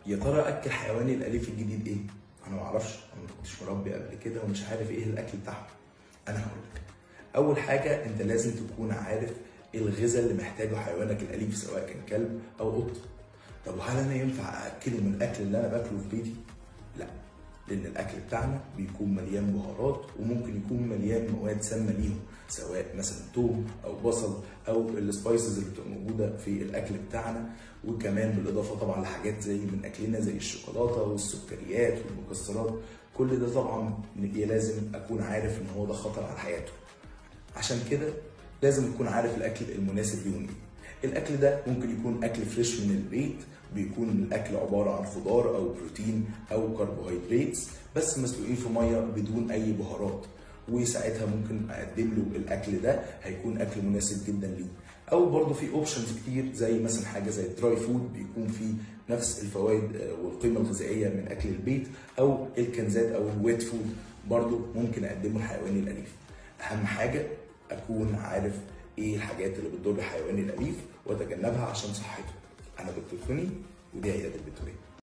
يا ترى اكل حيواني الاليف الجديد ايه؟ انا ما اعرفش، انا ما كنتش مربي قبل كده ومش عارف ايه الاكل بتاعهم. انا هقول لك. اول حاجه انت لازم تكون عارف ايه الغذاء اللي محتاجه حيوانك الاليف سواء كان كلب او قط. طب وهل انا ينفع اكله من الاكل اللي انا باكله في بيتي؟ لا، لان الاكل بتاعنا بيكون مليان بهارات وممكن يكون مليان مواد سامه ليهم، سواء مثلا توم او بصل او السبايسز اللي بتبقى موجوده في الاكل بتاعنا، وكمان بالاضافه طبعا لحاجات زي من اكلنا زي الشوكولاته والسكريات والمكسرات. كل ده طبعا لازم اكون عارف ان هو ده خطر على حياته. عشان كده لازم تكون عارف الاكل المناسب ليهم ايه. الاكل ده ممكن يكون اكل فريش من البيت، بيكون الاكل عباره عن خضار او بروتين او كربوهيدرات بس مسلوقين في ميه بدون اي بهارات، وساعتها ممكن اقدم له الاكل ده هيكون اكل مناسب جدا ليه. او برضه في اوبشنز كتير زي مثلا حاجه زي الدراي فود بيكون فيه نفس الفوائد والقيمه الغذائيه من اكل البيت، او الكنزات او الويت فود برضه ممكن اقدمه لحيواني الاليف. اهم حاجه اكون عارف ايه الحاجات اللي بتضر حيواني الاليف واتجنبها عشان صحته. انا دكتور توني ودي عياده البيطريه.